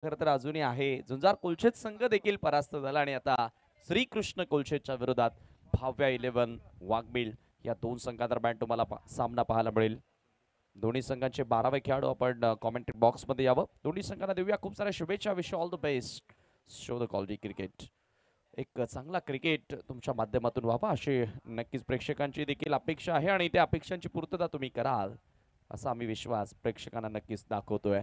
खरं तर अजूनही आहे. झुंजार कोलशेत संघ देखील परास्त झाला आणि आता श्रीकृष्ण कोलशेतच्या विरोधात भाव्या 11 वाघबीळ या दोन संघादरम्यान तुम्हाला सामना पाहायला मिळेल. दोन्ही संघांचे 12वे खेळाडू आपण कॉमेंट्री बॉक्स मध्ये यावं. दोन्ही संघांना देऊया खूप साऱ्या शुभेच्छा. Wish all the best. Show the quality cricket. एक चांगला क्रिकेट तुमच्या माध्यमातून व्हावा अशी नक्कीच प्रेक्षकांची देखील अपेक्षा आहे आणि त्या अपेक्षांची पूर्तता तुम्ही कराल असा आम्ही विश्वास प्रेक्षकांना नक्कीच दाखवतोय.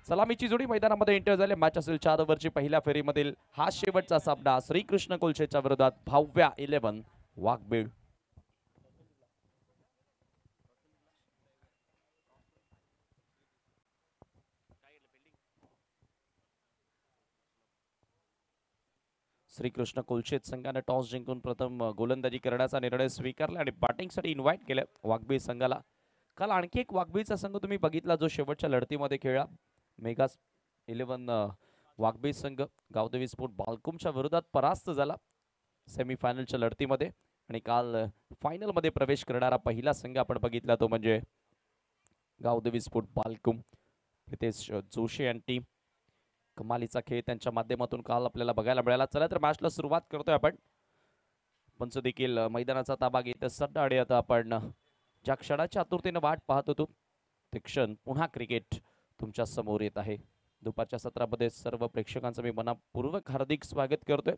सलामीची जोडी मैदानामध्ये एंटर झाली. मॅच असेल 4 ओव्हरची पहिल्या फेरीमधील हा शेवटचा सामना श्रीकृष्ण कोलशेच्या विरोधात भाव्या 11 वाघबीळ. श्रीकृष्ण कोलशेत संघाने टॉस जिंकून प्रथम गोलंदाजी करण्याचा निर्णय स्वीकारला आणि बॅटिंगसाठी इन्व्हाइट केलं वाघबीळ संघाला. काल आणखी एक वाघबीळचा संघ तुम्ही बघितला जो शेवटच्या लढतीमध्ये खेळला. मेगा 11 वाघबीळ संघ गावदेवी स्पोर्ट बालकुमच्या विरोधात परास्त झाला सेमीफायनलच्या लढतीमध्ये आणि काल फायनलमध्ये प्रवेश करणारा पहिला संघ आपण बघितला तो म्हणजे गावदेवी स्पोर्ट बालकुम. प्रितेश जोशी आणि टीम कमालीचा खेळ त्यांच्या माध्यमातून काल आपल्याला बघायला मिळाला. चला तर मॅचला सुरुवात करतोय आपण. पंच देखील मैदानाचा ताबा घेत सड्डा आणि आता आपण ज्या क्षणाच्या आतुरतेने वाट पाहत होतो ते क्षण पुन्हा क्रिकेट तुमच्या समोर येत आहे. दुपारच्या सत्रामध्ये सर्व प्रेक्षकांचं मी मनापूर्वक हार्दिक स्वागत करतोय.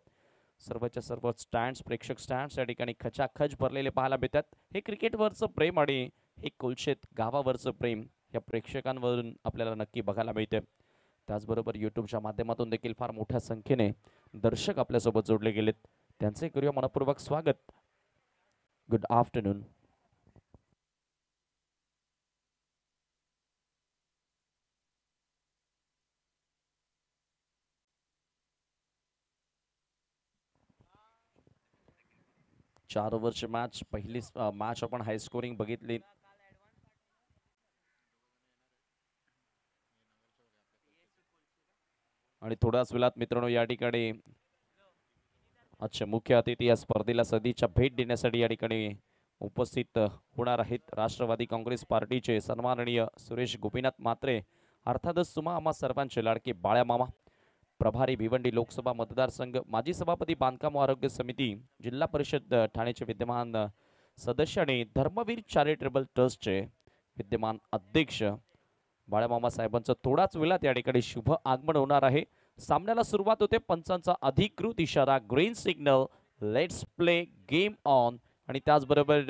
सर्वच्या सर्व स्टँड्स प्रेक्षक स्टँड्स या ठिकाणी खचाखच भरलेले पाहायला मिळतात. हे क्रिकेटवरचं प्रेम आणि हे कोलशेत गावावरचं प्रेम या प्रेक्षकांवरून आपल्याला नक्की बघायला मिळते. त्याचबरोबर यूट्यूबच्या माध्यमातून देखील फार मोठ्या संख्येने दर्शक आपल्यासोबत जोडले गेलेत. त्यांचे करूया मनपूर्वक स्वागत. Good afternoon. चार ओव्हरची मॅच पहिली मॅच आपण हाय स्कोरिंग बघितली. आणि थोड्याच वेळात मित्रांनो या ठिकाणी अच्छा मुख्य अतिथी या स्पर्धेला सदिच्छा भेट देण्यासाठी या ठिकाणी उपस्थित होणार आहेत राष्ट्रवादी काँग्रेस पार्टीचे सन्माननीय सुरेश गोपीनाथ म्हात्रे अर्थातच तुम्हा आम्हा सर्वांचे लाडके बाळ्या मामा प्रभारी भिवंडी लोकसभा मतदारसंघ माजी सभापती बांधकाम व आरोग्य समिती जिल्हा परिषद ठाण्याचे विद्यमान सदस्य आणि धर्मवीर चॅरिटेबल ट्रस्टचे विद्यमान अध्यक्ष बाळामामा साहेबांचं थोडाच वेळात या ठिकाणी शुभ आगमन होणार आहे. सामन्याला सुरुवात होते. पंचांचा अधिकृत इशारा green signal let's play game on आणि त्याचबरोबर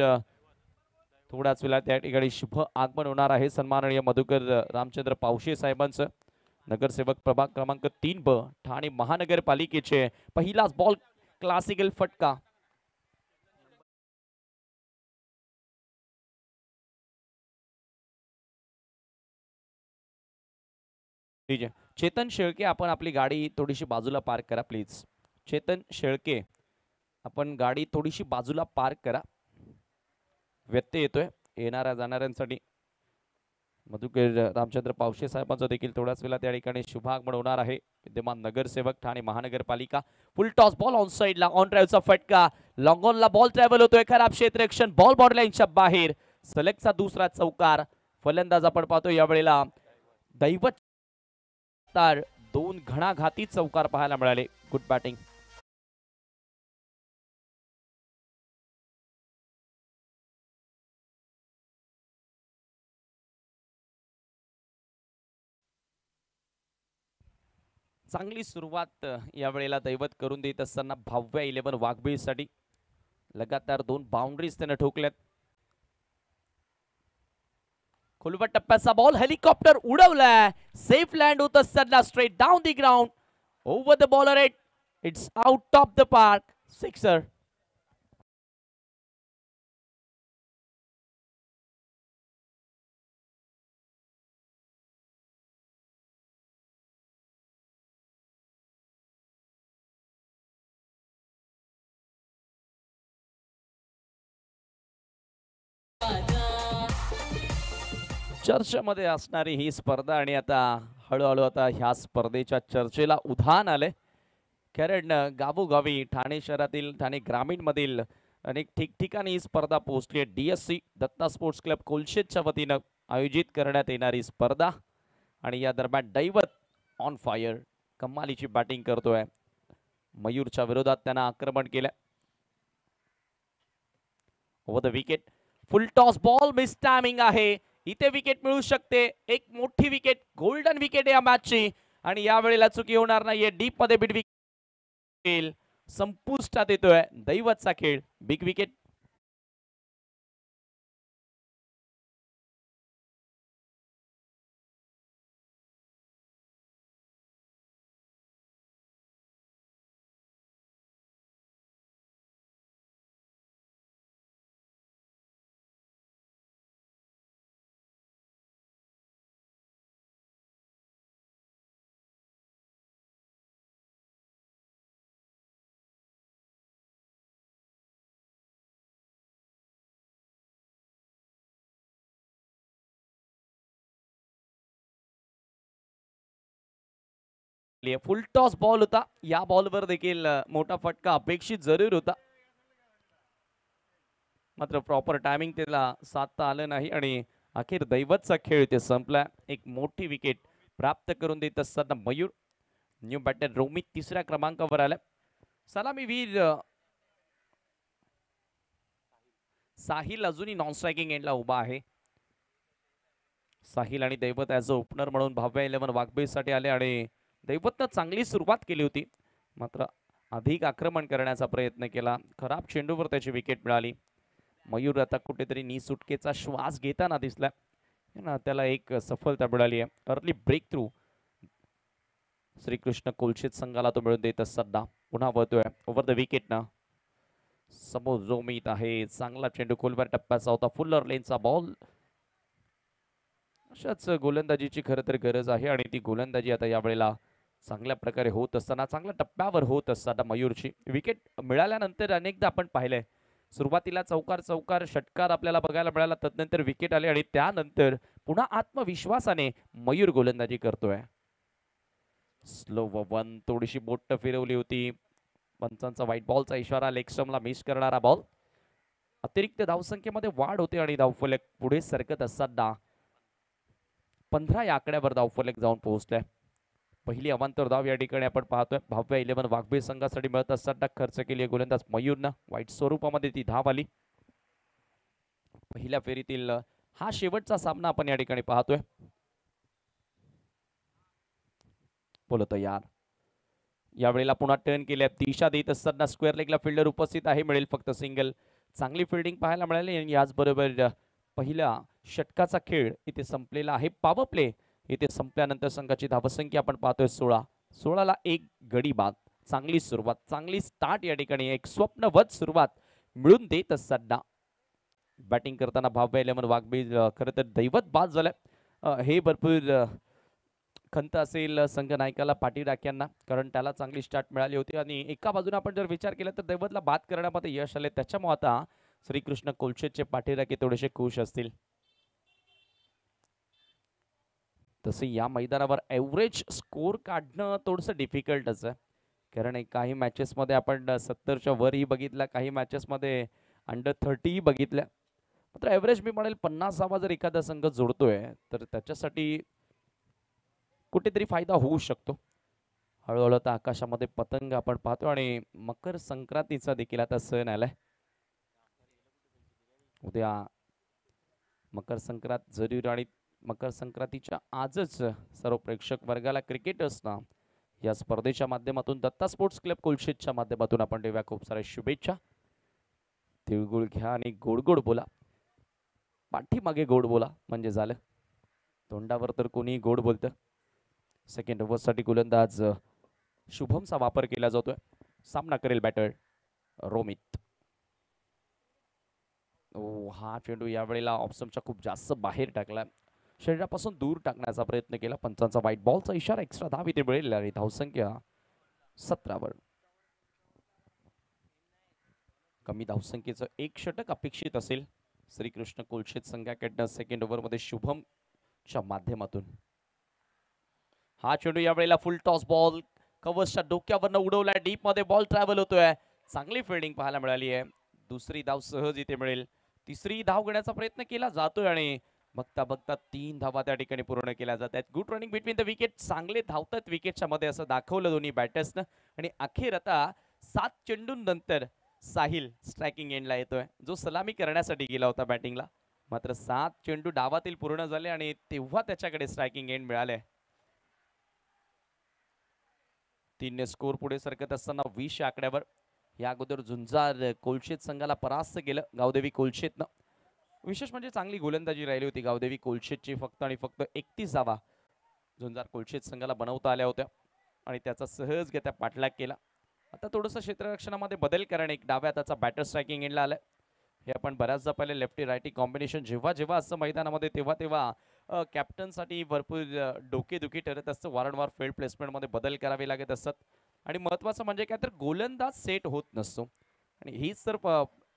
थोड्याच वेळात या ठिकाणी शुभ आगमन होणार आहे सन्माननीय मधुकर रामचंद्र पावशे साहेबांचं नगरसेवक प्रभाग क्रमांक 3 ब ठाणे महानगरपालिकेचे. पहिलाच बॉल क्लासिकल फटका. चेतन शेळके आपण आपली गाडी थोडीशी बाजूला पार्क करा प्लीज. चेतन शेळके आपण गाडी थोडीशी बाजूला पार्क करा. व्यत्यय येतोय येणाऱ्या जाणाऱ्यांसाठी. मधुकर रामचंद्र पावशे साहेबांचं देखील थोड्याच वेळा त्या ठिकाणी शुभागमन होणार आहे. विद्यमान नगरसेवक ठाणे महानगरपालिका. फुल टॉस बॉल ऑन साइडला ऑन ड्राईव्हचा फटका. लॉंग ऑनला बॉल ट्रॅव्हल होतोय. खराब क्षेत्ररक्षण बॉल बॉर्डरलाईनच्या बाहेर. सलगचा दुसरा चौकार. फलंदाज आपण पाहतो यावेळेला दैवत तार. दोन घणाघाती चौकार पाहायला मिळाले. Good batting. चांगली सुरुवात यावेळेला दैवत करून देत असताना भाव्या 11 वाघबीळसाठी लगातार 2 बाउंड्रीज त्याने ठोकल्यात. खोलवट टप्प्याचा बॉल हेलिकॉप्टर उडवलाय. सेफ लँड होत असताना straight down the ground over the bowler at. It's out of the park. Sixer. चर्चेमध्ये असणारी ही स्पर्धा आणि आता हळूहळू आता ह्या स्पर्धेच्या चर्चेला उधाण आले. कारण गावोगावी ठाणे शहरातील ठाणे ग्रामीण मधील अनेक ठिकठिकाणी ही स्पर्धा पोहोचली आहे. DSC दत्ता स्पोर्ट्स क्लब कोलशेतच्या वतीनं आयोजित करण्यात येणारी स्पर्धा आणि या दरम्यान दैवत ऑन फायर कमालीची बॅटिंग करतोय. मयूरच्या विरोधात त्यांना आक्रमण केलं. Over the wicket, full toss ball, miss timing आहे. इथे विकेट मिळू शकते, एक मोठी विकेट, गोल्डन विकेट या मॅचची. आणि यावेळेला चुकी होणार नाहीये. डीप मध्ये बिट विकेट संपुष्टात येतोय. दैवतचा खेळ, बिग विकेट. फुल टॉस बॉल होता. या बॉलवर देखील मोठा फटका अपेक्षित जरूर होता, मात्र प्रॉपर टायमिंग त्याला साधता आलं नाही आणि अखेर दैवतचा खेळ ते संपला. एक मोठी विकेट प्राप्त करून देत असताना मयूर. न्यू बॅटर रोमित तिसऱ्या क्रमांकावर आला. सलामीवीर साहिल अजूनही नॉन स्ट्रायकिंग एंडला उभा आहे. साहिल आणि दैवत ॲज अ ओपनर म्हणून भाव्या 11 वाघबीसाठी आले आणि दैवतनं चांगली सुरुवात केली होती, मात्र अधिक आक्रमण करण्याचा प्रयत्न केला. खराब चेंडूवर त्याची विकेट मिळाली. मयूर आता कुठेतरी नी सुटकेचा श्वास घेताना दिसला ना, त्याला एक सफलता मिळाली आहे. Early breakthrough Shrikrishna Kolshet संघाला तो मिळून देत असताना पुन्हा वळतोय. ओव्हर द विकेट ना समोर रोमित आहे. चांगला चेंडू खोलवर टप्प्याचा होता. फुल्लर लेनचा बॉल. अशाच गोलंदाजीची खरं तर गरज आहे आणि ती गोलंदाजी आता यावेळेला चांगल्या प्रकारे होत असताना, चांगल्या टप्प्यावर होत असताना मयूरची विकेट मिळाल्यानंतर अनेकदा आपण पाहिलंय, सुरुवातीला चौकार षटकार आपल्याला बघायला मिळाला, तदनंतर विकेट आले आणि त्यानंतर पुन्हा आत्मविश्वासाने मयूर गोलंदाजी करतोय. स्लो वन, थोडीशी बोट फिरवली होती. पंचांचा व्हाईट बॉलचा इशारा, लेग स्टंपला मिस करणारा बॉल. अतिरिक्त धावसंख्येमध्ये वाढ होते आणि धावफलक पुढे सरकत असताना 15 या आकड्यावर धावफलक जाऊन पोहोचलाय. पहिली अवांतर धाव या ठिकाणी आपण पाहतोय. भाव्या 11 वाघबीर संघासाठी मिळत असताना खर्च केली गोलंदाज मयूरनं. वाईट स्वरूपामध्ये ती धाव आली. पहिल्या फेरीतील हा शेवटचा सामना आपण या ठिकाणी पाहतोय. बोलो तयार. यावेळेला पुन्हा टर्न केल्या, दिशा देत असताना स्क्वेअर लेगला फिल्डर उपस्थित आहे. मिळेल फक्त सिंगल. चांगली फिल्डिंग पाहायला मिळाली आणि याचबरोबर पहिला षटकाचा खेळ इथे संपलेला आहे. पॉवर प्ले इथे संपल्यानंतर संघाची धावसंख्या आपण पाहतोय 16. 16ला एक गडी बाद. चांगली सुरुवात, चांगली स्टार्ट या ठिकाणी. एक स्वप्नवत सुरुवात मिळून देत असताना बॅटिंग करताना भाव्या 11 वाघबीर खरं तर दैवत बाद झालं. हे भरपूर खंत असेल संघ नायकाला पाठीराख्यांना, कारण त्याला चांगली स्टार्ट मिळाली होती आणि एका बाजूने आपण जर विचार केला तर दैवतला बाद करण्यामध्ये यश आले. त्याच्यामुळे आता श्रीकृष्ण कोलशेतचे पाठीराखे थोडेसे खुश असतील. तसे या मैदानावर एव्हरेज स्कोर काढणं थोडंसं डिफिकल्टच आहे, कारण काही मॅचेसमध्ये आपण 70च्या वरही बघितला, काही मॅचेसमध्ये अंडर 30 बघितल्या. मात्र एव्हरेज मी म्हणेल 50 जर एखादा संघ जोडतोय तर त्याच्यासाठी कुठेतरी फायदा होऊ शकतो. हळूहळू आता आकाशामध्ये पतंग आपण पाहतो आणि मकर संक्रांतीचा देखील आता सण आलाय. उद्या मकर संक्रांत जरूर आणि मकर संक्रांतीच्या आजच सर्व प्रेक्षक वर्गाला, क्रिकेटर्सना या स्पर्धेच्या माध्यमातून दत्ता स्पोर्ट्स क्लब कोलशेतच्या माध्यमातून आपण देऊया खूप साऱ्या शुभेच्छा. तिळगुळ घ्या आणि गोड गोड बोला. पाठीमागे गोड बोला म्हणजे झालं. तोंडावर तर कोणी गोड बोलतं. सेकंड ओव्हरसाठी गोलंदाज शुभमचा वापर केला जातोय. सामना करेल बॅटर रोमित. हा चेंडू यावेळेला ऑप्शनच्या खूप जास्त बाहेर टाकला, शरीरापासून दूर टाकण्याचा प्रयत्न केला. पंचांचा व्हाईट बॉलचा इशारा. एक्स्ट्रा धाव इथे मिळेल आणि धावसंख्या 17वर. कमी धावसंख्येचं एक षटक अपेक्षित असेल श्रीकृष्ण कोलशेत संघाकडनं सेकंड ओव्हरमध्ये शुभमच्या माध्यमातून. हा चेंडू यावेळेला फुल टॉस बॉल कव्हर्सच्या डोक्यावरनं उडवलाय. डीप मध्ये बॉल ट्रॅव्हल होतोय. चांगली फिल्डिंग पाहायला मिळाली आहे. दुसरी धाव सहज इथे मिळेल. तिसरी धाव घेण्याचा प्रयत्न केला जातोय आणि बघता बघता 3 धावा त्या ठिकाणी पूर्ण केल्या जात आहेत. Good running between the wicket. चांगले धावतात विकेटच्या मध्ये असं दाखवलं दोन्ही बॅटर्सनं. आणि अखेर आता 7 चेंडूंनंतर साहिल स्ट्रायकिंग एंडला येतोय, जो सलामी करण्यासाठी गेला होता बॅटिंगला. मात्र 7 चेंडू डावातील पूर्ण झाले आणि तेव्हा त्याच्याकडे स्ट्रायकिंग एंड मिळाले. 3 स्कोर पुढे सरकत असताना 20 आकड्यावर या अगोदर झुंजार कोलशेत संघाला परास्त केलं गावदेवी कोलशेतनं. विशेष म्हणजे चांगली गोलंदाजी राहिली होती गावदेवी कोलशेतची. फक्त आणि फक्त 31 धावा झुंजार कोलशेत संघाला बनवता आल्या होत्या आणि त्याचा सहजगत्या पाठलाग केला. आता थोडंसं क्षेत्ररक्षणामध्ये बदल कारण एक डाव्या हाताचा बॅटर स्ट्रायकिंग एंडला आलाय. हे आपण बऱ्याचदा पहिले लेफ्टी रायटी कॉम्बिनेशन जेव्हा जेव्हा असं मैदानामध्ये तेव्हा तेव्हा कॅप्टनसाठी भरपूर डोकेदुखी ठरत असतं. वारंवार फील्ड प्लेसमेंटमध्ये बदल करावे लागत असतात आणि महत्त्वाचं म्हणजे काय तर गोलंदाज सेट होत नसतो आणि हीच तर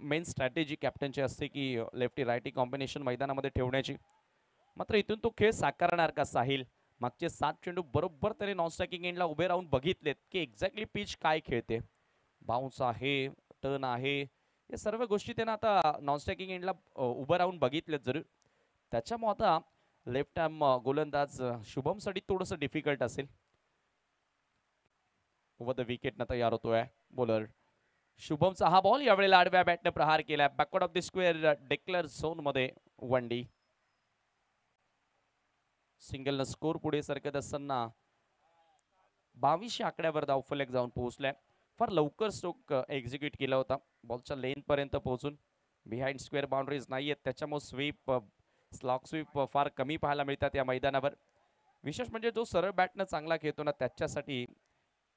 मेन स्ट्रॅटेजी कॅप्टनची असते की लेफ्टी रायटी कॉम्बिनेशन मैदानामध्ये ठेवण्याची. मात्र इथून तो खेळ साकारणार का साहिल? मागचे 7 चेंडू बरोबर त्याने नॉन स्ट्रायकिंग एंडला उभे राहून बघितलेत की एक्झॅक्टली पिच काय खेळते. बाउन्स आहे, टर्न आहे, या सर्व गोष्टी त्यानं आता नॉन स्ट्रायकिंग एंडला उभं राहून बघितलेत जरूर. त्याच्यामुळे आता लेफ्ट आर्म गोलंदाज शुभमसाठी थोडंसं डिफिकल्ट असेल. ओव्हर द विकेटनं तयार होतोय बॉलर शुभमचा हा बॉल. यावेळेला आडव्या बॅटने प्रहार केला backward of the square declare zone मध्ये. 1 डी सिंगल न स्कोर पुढे सरकत असताना 22 आकड्यावर धावफलक जाऊन पोहोचलाय. फार लवकर स्ट्रोक एक्झिक्यूट केला होता बॉलच्या लेन पर्यंत पोहोचून. बिहाइंड स्क्वेअर बाउंड्रीज नाहीयेत त्याच्यामुळे स्वीप स्लॉक स्वीप फार कमी पाहायला मिळतात या मैदानावर. विशेष म्हणजे जो सरळ बॅटनं चांगला खेळतो ना त्याच्यासाठी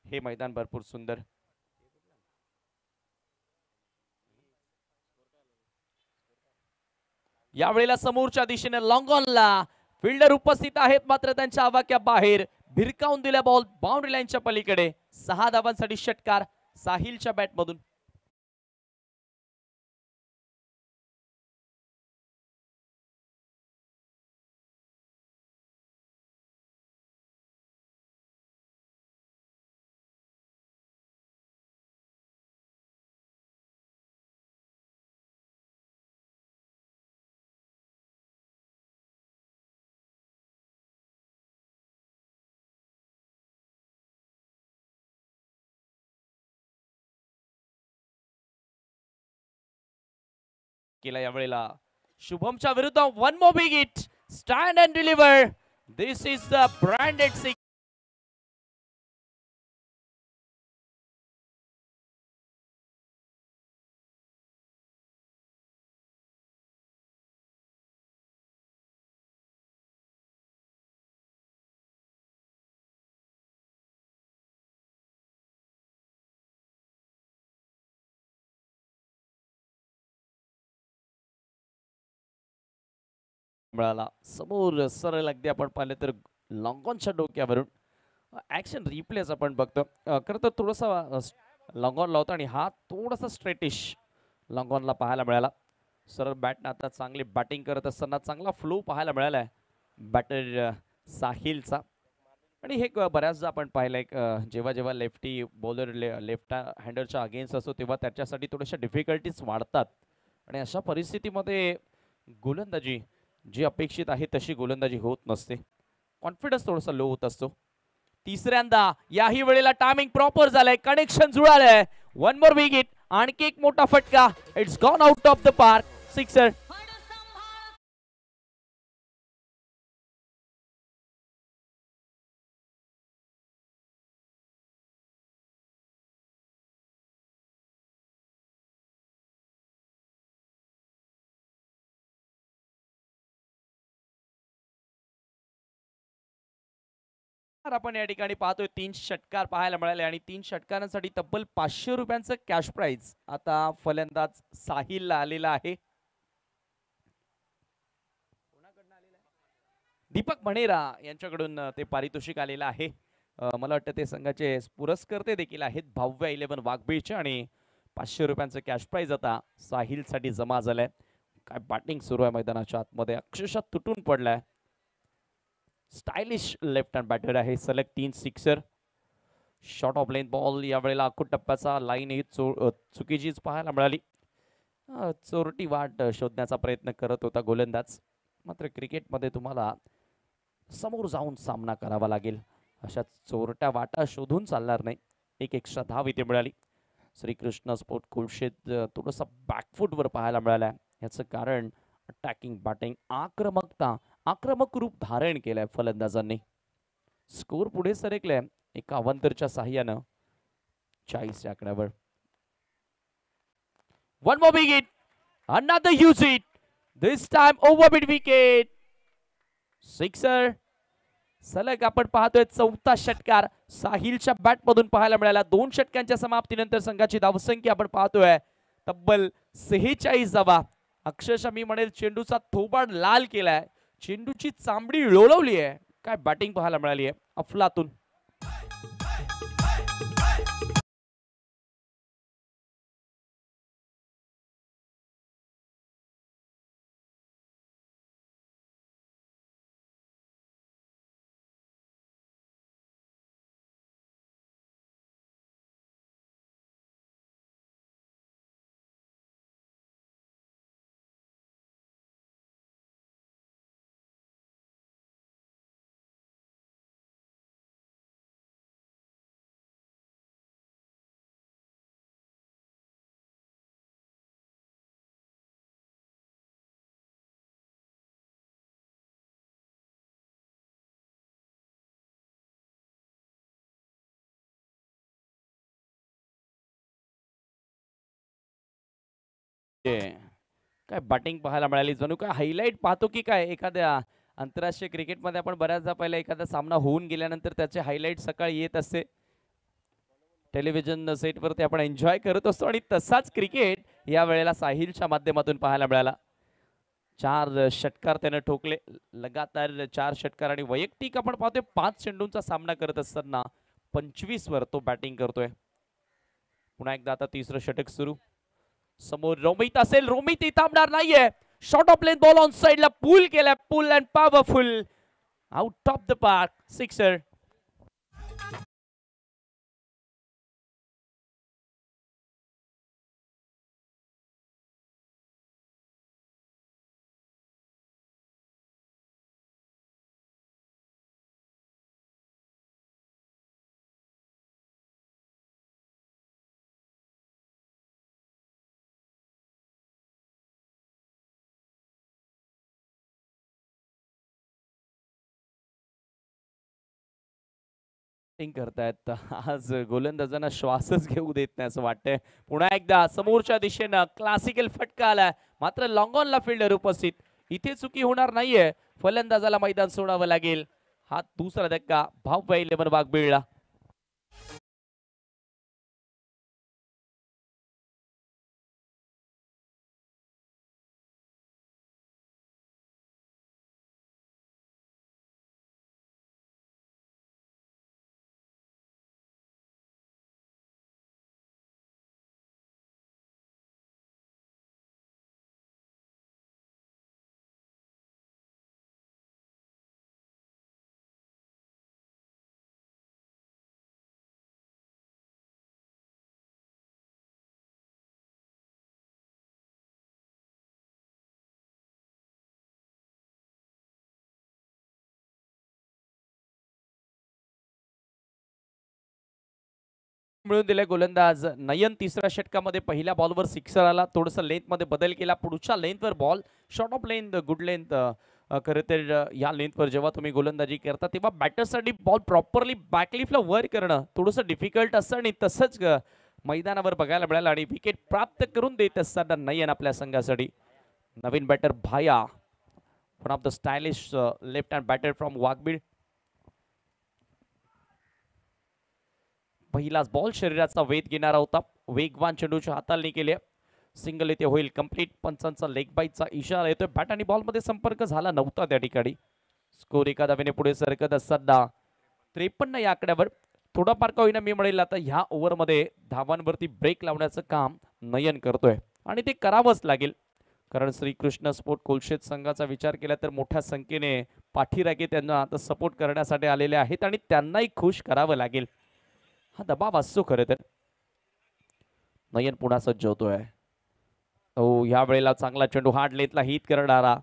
हे मैदान भरपूर सुंदर. यावेळेला समोरच्या दिशेने लॉंग ऑनला फिल्डर उपस्थित आहेत मात्र त्यांच्या आवाक्या बाहेर भिरकावून दिल्या बॉल बाउंड्री लाईनच्या पलीकडे. 6 धावांसाठी षटकार साहिलच्या बॅटमधून. केला यावेळेला शुभमच्या विरुद्ध. 1 मोर big hit. Stand and deliver. This is the branded six. मिळाला समोर सरळ अगदी आपण पाहिलं तर लॉंगॉनच्या डोक्यावरून. ऍक्शन रिप्लेस आपण बघतो. खरं तर थोडासा लॉंगॉन लावतो आणि हा थोडासा स्ट्रेटिश लॉंगॉनला पाहायला मिळाला. सरळ बॅटनं आता चांगली बॅटिंग करत असताना चांगला फ्लो पाहायला मिळालाय बॅटर साहिलचा. आणि हे बऱ्याचदा आपण पाहिलंय जेव्हा जेव्हा लेफ्टी बॉलर लेफ्ट हँडरच्या अगेन्स्ट असतो तेव्हा त्याच्यासाठी थोड्याशा डिफिकल्टीज वाढतात आणि अशा परिस्थितीमध्ये गोलंदाजी जी अपेक्षित आहे तशी गोलंदाजी होत नसते. कॉन्फिडन्स थोडासा लो होत असतो. तिसऱ्यांदा याही वेळेला टायमिंग प्रॉपर झालंय, कनेक्शन जुळालंय. 1 मोर बिग हिट. आणखी एक मोठा फटका. It's gone out of the park. Sixer. आपण या ठिकाणी पाहतोय 3 षटकार पाहायला मिळाले आणि 3 षटकारांसाठी तब्बल 500 रुपयांचं कॅश प्राइज आता फलंदाज साहिलला आलेला आहे. दीपक मणेरा यांच्याकडून ते पारितोषिक आलेलं आहे. मला वाटतं ते संघाचे पुरस्कर्ते देखील आहेत भव्य 11 वाघबीळचे आणि 500 रुपयांचं कॅश प्राइज आता साहिलसाठी जमा झालंय. काय बॅटिंग सुरू आहे मैदानाच्या आतमध्ये, अक्षरशः तुटून पडलाय. स्टायलिश लेफ्ट हँड बॅटर आहे. सलग 3 sixer. Short of length ball यावेळेला अखूट टप्प्याचा लाईन ही चुकीचीच पाहायला मिळाली. चोरटी वाट शोधण्याचा प्रयत्न करत होता गोलंदाज. मात्र क्रिकेटमध्ये तुम्हाला समोर जाऊन सामना करावा लागेल. अशा चोरट्या वाटा शोधून चालणार नाही. एक एक्स्ट्रा धाव इथे मिळाली. श्रीकृष्ण स्पोर्ट कुलशेत थोडंसं बॅकफुटवर पाहायला मिळालं आहे. याचं कारण अटॅकिंग बॅटिंग आक्रमकता आक्रमक रूप धारण केलंय फलंदाजांनी. स्कोर पुढे सरकलाय एका अवंतरच्या साह्यानं 40 या आकड्यावर. One more big hit, another huge hit, this time over the wicket, sixer. सलग आपण पाहतोय चौथा षटकार साहिलच्या बॅट मधून पाहायला मिळाला. 2 षटकांच्या समाप्तीनंतर संघाची धावसंख्या आपण पाहतोय तब्बल 46 धावा. अक्षरशः मी म्हणेल चेंडूचा थोबाड लाल केलाय, चेंडूची चांबडी लोळवली आहे. काय बॅटिंग पाहायला मिळाली आहे अफलातून. काय बॅटिंग पाहायला मिळाली, जणू काय हायलाइट पाहतो की काय. एखाद्या आंतरराष्ट्रीय क्रिकेटमध्ये आपण बऱ्याचदा पाहिलं एखादा सामना होऊन गेल्यानंतर त्याचे हायलाइट सकाळी येत असते टेलिव्हिजन सेटवरती, आपण एन्जॉय करत असतो. आणि तसाच क्रिकेट या वेळेला साहिलच्या माध्यमातून पाहायला मिळाला. 4 षटकार त्याने ठोकले, लगातार 4 षटकार. आणि वैयक्तिक आपण पाहतोय 5 चेंडूंचा सामना करत असताना 25 वर तो बॅटिंग करतोय. पुन्हा एकदा आता तिसरं षटक सुरू. समोर रोमित असेल, रोमित थांबणार नाहीये. Short of length ball on साइडला पुल केलाय, pull and powerful, out of the park, sixer. करतायत आज गोलंदाजांना श्वासच घेऊ देत नाही असं वाटतंय. पुन्हा एकदा समोरच्या दिशेनं क्लासिकल फटका आलाय, मात्र लॉंग ऑनला फिल्डर उपस्थित. इथे चुकी होणार नाहीये, फलंदाजाला मैदान सोडावं लागेल. हा दुसरा धक्का भाव 11 वाघबीळला. मिळून दिले गोलंदाज नयन. तिसऱ्या षटकामध्ये पहिल्या बॉलवर सिक्सर आला, थोडस लेंथ मध्ये बदल केला. पुढच्या लेंथवर ball, short of length, good length. खरं तर या लेंथवर जेव्हा तुम्ही गोलंदाजी करता तेव्हा बॅटरसाठी बॉल प्रॉपरली बॅकलिफ्टला वर करणं थोडंसं डिफिकल्ट असतं. आणि तसंच मैदानावर बघायला मिळालं. आणि विकेट प्राप्त करून देत असताना नयन आपल्या संघासाठी. नवीन batter Bhaya, one of the stylish left hand batter from Waghbil. पहिलाच बॉल शरीराचा वेध घेणारा होता, वेगवान चेंडूच्या हाताळणी केली. सिंगल इथे होईल कंप्लीट. पंचांचा लेग बाईटचा इशारा येतोय. बॅट आणि बॉल मध्ये संपर्क झाला नव्हता त्या ठिकाणी. स्कोर एका धावेने पुढे सरकत असताना 53 या आकड्यावर. थोडाफार का होईना मी म्हणेल आता ह्या ओव्हरमध्ये धावांवरती ब्रेक लावण्याचं काम नयन करतोय. आणि ते करावंच लागेल, कारण श्रीकृष्ण स्पोर्ट कोलशेत संघाचा विचार केला तर मोठ्या संख्येने पाठीराखे त्यांना आता सपोर्ट करण्यासाठी आलेले आहेत आणि त्यांनाही खुश करावं लागेल. हा दबाव असतो खरं तर. नयन पुन्हा सज्ज होतोय. ह्या वेळेला चांगला चेंडू हार्ड लेथला हिट करणारा.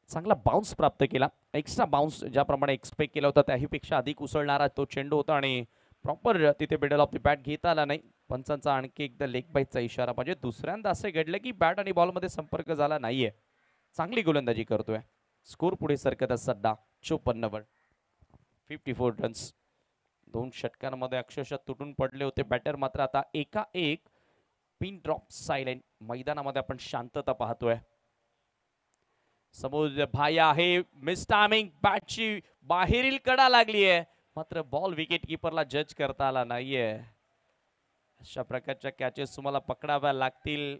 चांगला बाउन्स प्राप्त केला. एक्स्ट्रा बाउन्स ज्याप्रमाणे एक्सपेक्ट केला होता त्याहीपेक्षा अधिक उसळणारा तो चेंडू होता आणि प्रॉपर तिथे मिडल ऑफ द बॅट घेता आला नाही. पंचांचा आणखी एकदा लेग बाईटचा इशारा. म्हणजे दुसऱ्यांदा असे घडले की बॅट आणि बॉलमध्ये संपर्क झाला नाहीये. चांगली गोलंदाजी करतोय. स्कोर पुढे सरकत सध्या 54 वर. 54 रन्स. 2 षटकांमध्ये अक्षरशः तुटून पडले होते बॅटर. मात्र आता एका एक पिन ड्रॉप सायलेंट. मैदानामध्ये आपण शांतता पाहतोय. समोर भाया आहे. Miss timing. बॅटची बाहेरील कडा लागली आहे. मात्र बॉल विकेट किपरला जज करता आला नाहीये. अशा प्रकारच्या कॅचेस तुम्हाला पकडाव्या लागतील.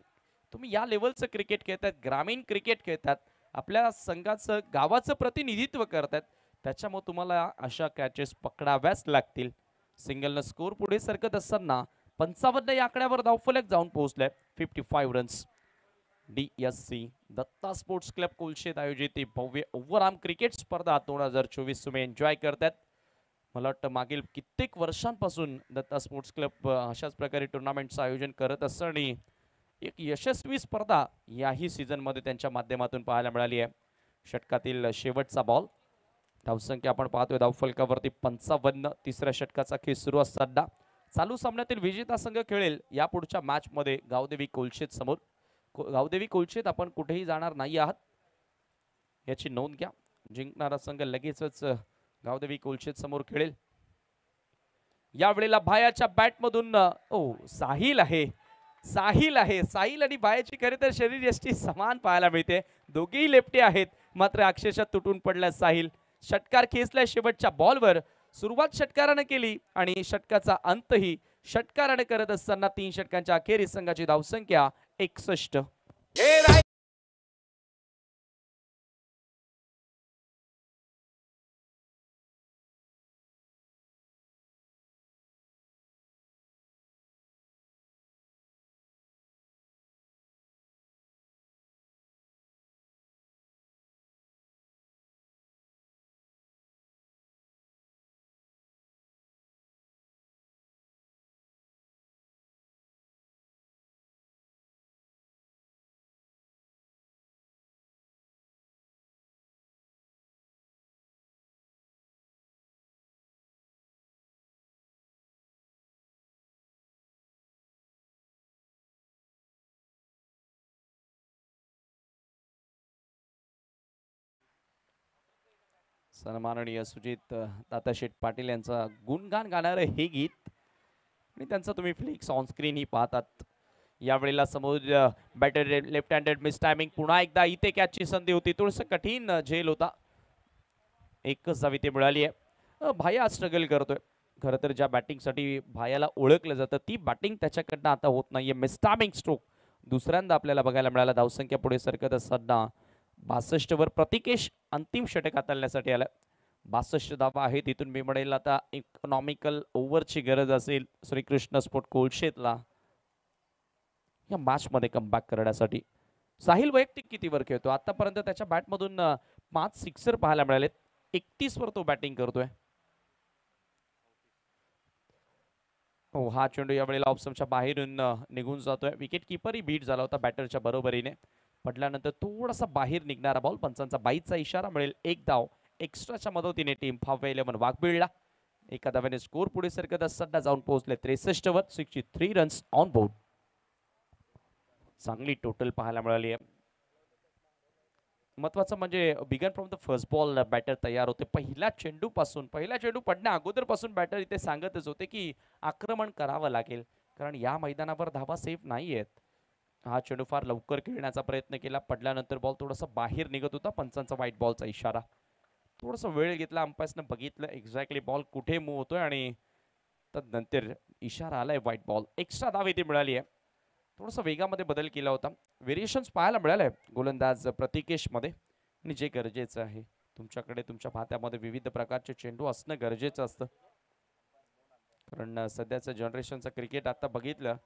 तुम्ही या लेवलचं क्रिकेट खेळतात, ग्रामीण क्रिकेट खेळतात, आपल्या संघाचं गावाचं प्रतिनिधित्व करतात, त्याच्यामुळे तुम्हाला अशा कॅचेस पकडाव्याच लागतील. सिंगलनं स्कोर पुढे सरकत असताना 55 या आकड्यावर धावफलक जाऊन पोहोचले. 55 runs. DSC Datta sports club Kolshet आयोजित ही भव्य ओव्हरआर्म क्रिकेट स्पर्धा 2024 तुम्ही एन्जॉय करतात. मला वाटतं मागील कित्येक वर्षांपासून दत्ता स्पोर्ट्स क्लब अशाच प्रकारे टुर्नामेंटचं आयोजन करत असतं आणि एक यशस्वी स्पर्धा याही सीझनमध्ये त्यांच्या माध्यमातून पाहायला मिळाली आहे. षटकातील शेवटचा बॉल. धावसंख्या आपण पाहतोय धावफलकावरती 55. तिसऱ्या षटकाचा खेळ सुरू असताना चालू सामन्यातील विजेता संघ खेळेल या पुढच्या मॅच मध्ये गावदेवी कोलशेत समोर. गावदेवी कोलशेत आपण कुठेही जाणार नाही आहात याची नोंद घ्या. जिंकणारा संघ लगेचच गावदेवी कोलशेत समोर खेळेल. यावेळेला भायाच्या बॅटमधून साहिल आहे. साहिल आणि भायाची खरे तर शरीर यष्टी समान पाहायला मिळते. दोघेही लेफ्टी आहेत. मात्र अक्षरशः तुटून पडला साहिल. षटकार खेचला शेवटच्या बॉलवर. सुरुवात षटकाराने केली आणि षटकाचा अंतही षटकाराने करत असताना 3 षटकांच्या अखेरीस संघाची धावसंख्या 61. सन्माननीय सुजित दादाशेठ पाटील यांचा गुणगान गाणारे हे गीत आणि त्यांचा तुम्ही फ्लिक्स ऑन स्क्रीन ही पाहतात. यावेळेला समोर batter left handed miss timing. पुन्हा एकदा इथे कॅचची संधी होती. थोडंसं कठीण झेल होता. एकच धाव इथे मिळाली आहे. भाया स्ट्रगल करतोय. खरं तर ज्या बॅटिंगसाठी भायाला ओळखलं जातं ती बॅटिंग त्याच्याकडनं आता होत नाहीये. मिस टायमिंग स्ट्रोक दुसऱ्यांदा आपल्याला बघायला मिळाला. धावसंख्या पुढे सरकत असताना 62 वर प्रतिकेश अंतिम षटक हाताळण्यासाठी आला. 62 धावा आहे. तिथून मी म्हणेल आता इकॉनॉमिकल ओव्हरची गरज असेल श्रीकृष्ण स्पोर्ट कोलशेतला या मॅच मध्ये कमबॅक करण्यासाठी. साहिल वैयक्तिक कितीवर खेळतो आतापर्यंत त्याच्या बॅटमधून 5 सिक्सर पाहायला मिळालेत. 31 वर तो बॅटिंग करतोय. हा चेंडू यावेळेला ऑप्शनच्या बाहेरून निघून जातोय. विकेट किपरही बीट झाला होता बॅटरच्या बरोबरीने. पडल्यानंतर थोडासा बाहेर निघणारा बॉल. पंचांचा 22चा इशारा मिळेल. एक धाव एक्स्ट्राच्या मदतीने टीम फावे 11 वाघबीळला. एका धाव्याने स्कोर पुढे सरकत असताना जाऊन पोहोचले 63 वर. 63 रन्स ऑन बोर्ड. चांगली टोटल पाहायला मिळाली आहे. महत्वाचं म्हणजे begin from the first ball batter तयार होते. पहिल्या चेंडू पडण्या अगोदर पासून बॅटर इथे सांगतच होते की आक्रमण करावं लागेल कारण या मैदानावर धावा सेफ नाही आहेत. हा चेंडू फार लवकर खेळण्याचा प्रयत्न केला. पडल्यानंतर बॉल थोडासा बाहेर निघत होता. पंचांचा व्हाईट बॉलचा इशारा. थोडासा वेळ घेतला अंपायर्सने बघितलं एक्झॅक्टली बॉल कुठे मूव्ह होतोय आणि नंतर इशारा आलाय व्हाईट बॉल. एक्स्ट्रा धाव इथे मिळाली आहे. थोडासा वेगामध्ये बदल केला होता. व्हेरिएशन्स पाहायला मिळाले गोलंदाज प्रतिकेश मध्ये आणि जे गरजेचं आहे. तुमच्याकडे तुमच्या भात्यामध्ये विविध प्रकारचे चेंडू असणं गरजेचं असतं कारण सध्याचं जनरेशनचं क्रिकेट आता बघितलं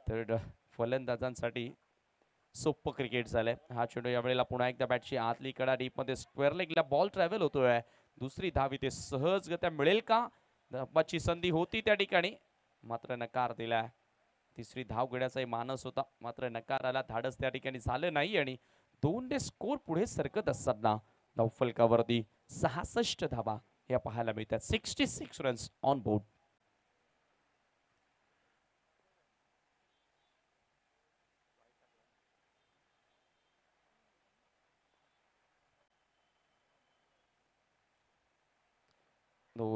तर फलंदाजांसाठी सोपं क्रिकेट झालंय. हा चेंडू यावेळेला पुन्हा एकदा बॅटची आतली कडा डीप मध्ये स्क्वेअर लेगला बॉल ट्रॅव्हल होतोय. दुसरी धाव इथे सहजगत्या मिळेल का. धावाची संधी होती त्या ठिकाणी मात्र नकार दिलाय. तिसरी धाव घेण्याचाही मानस होता मात्र नकार आला. धाडस त्या ठिकाणी झालं नाही आणि 2 स्कोर पुढे सरकत असताना धावफलकावरती 66 धावा या पाहायला मिळतात. 66 रन्स ऑन बोर्ड.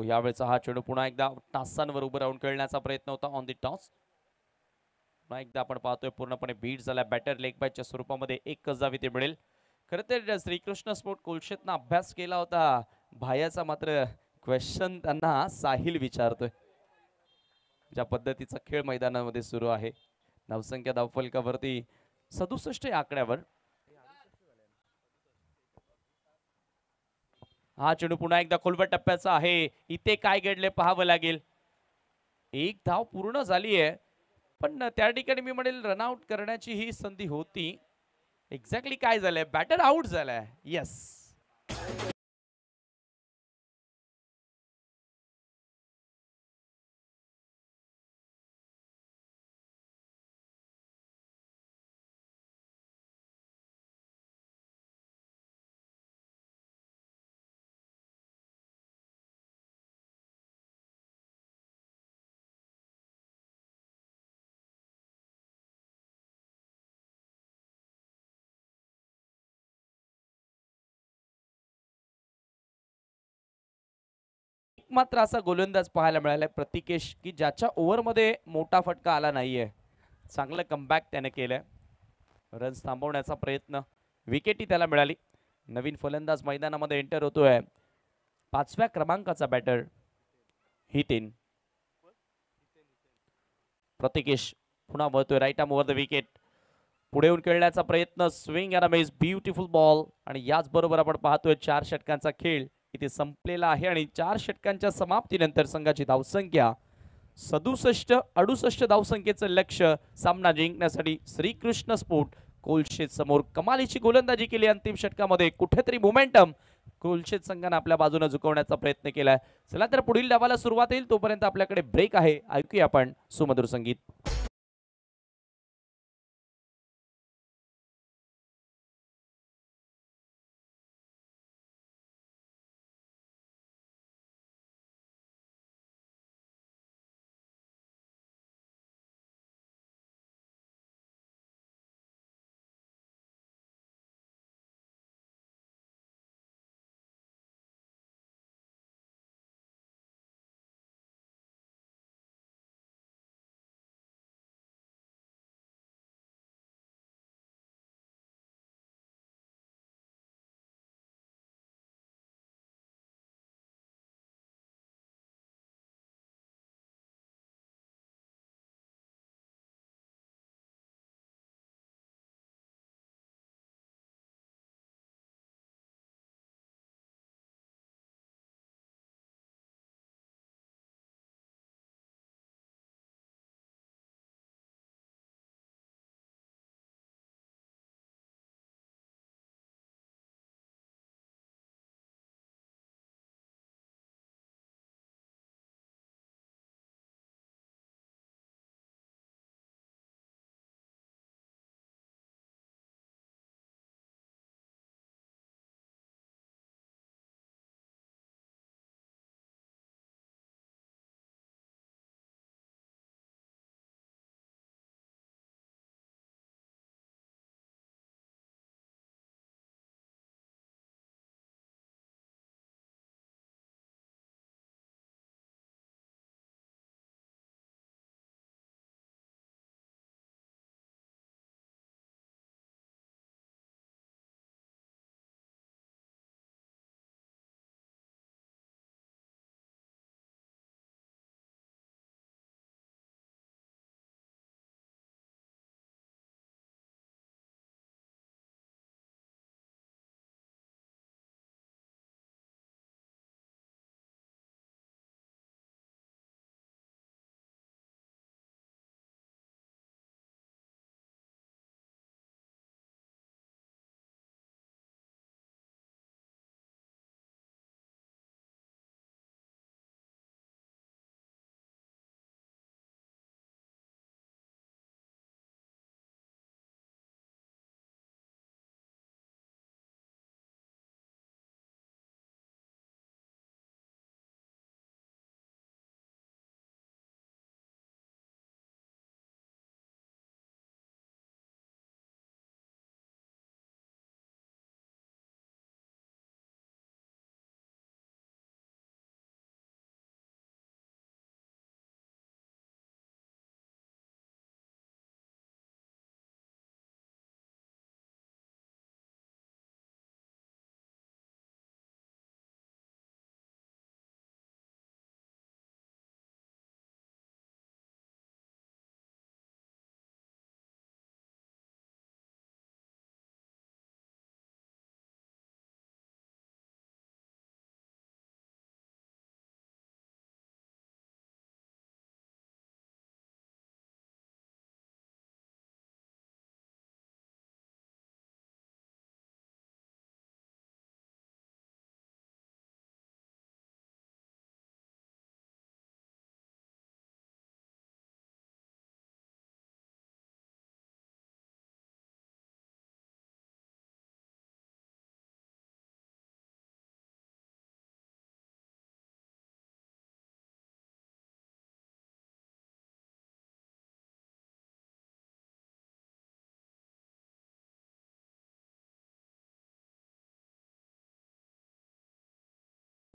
यावेळेचा हा चेंडू पुन्हा एकदा तासांवर उभं राहून खेळण्याचा प्रयत्न होता ऑन दी टॉस. पुन्हा एकदा आपण पाहतोय पूर्णपणे बीट झाला. बॅटर लेग बॅटच्या स्वरूपामध्ये एक गजावी ते मिळेल. खरं तर श्रीकृष्ण स्पोर्ट कोलशेतनं अभ्यास केला होता भायाचा, मात्र क्वेश्चन त्यांना साहिल विचारतोय. ज्या पद्धतीचा खेळ मैदानामध्ये सुरू आहे, धावसंख्या धावफलकावरती 67 या आकड्यावर. हा चेंडू पुन्हा एकदा खोलवर टप्प्याचा आहे. इथे काय घडले पाहावं लागेल. एक धाव पूर्ण झाली आहे, पण त्या ठिकाणी मी म्हणेल रनआउट करण्याची ही संधी होती. एक्झॅक्टली काय झालंय, बॅटर आउट झालाय. येस, मात्र असा गोलंदाज पाहायला मिळालाय प्रतिकेश, की ज्याच्या ओव्हरमध्ये मोठा फटका आला नाहीये. चांगलं कमबॅक त्याने केलंय. रन्स थांबवण्याचा प्रयत्न, विकेटही त्याला मिळाली. नवीन फलंदाज मैदानामध्ये एंटर होतोय, 5व्या क्रमांकाचा बॅटर हितेन. प्रतिकेश पुन्हा वळतोय right arm over the wicket. पुढे येऊन खेळण्याचा प्रयत्न, swing and a miss, beautiful ball. आणि याच बरोबर आपण पाहतोय 4 षटकांचा खेळ इथे संपलेला आहे. आणि 4 षटकांच्या समाप्तीनंतर संघाची धावसंख्या 67-68 धावसंख्येचं लक्ष्य सामना जिंकण्यासाठी श्रीकृष्ण स्पोर्ट कोलशेत समोर. कमालीची गोलंदाजी केली अंतिम षटकामध्ये. कुठेतरी मोमेंटम कोलशेत संघाने आपल्या बाजूने झुकवण्याचा प्रयत्न केलाय. चला तर पुढील डावाला सुरुवात होईल, तोपर्यंत आपल्याकडे ब्रेक आहे. ऐकूया आपण सुमधुर संगीत.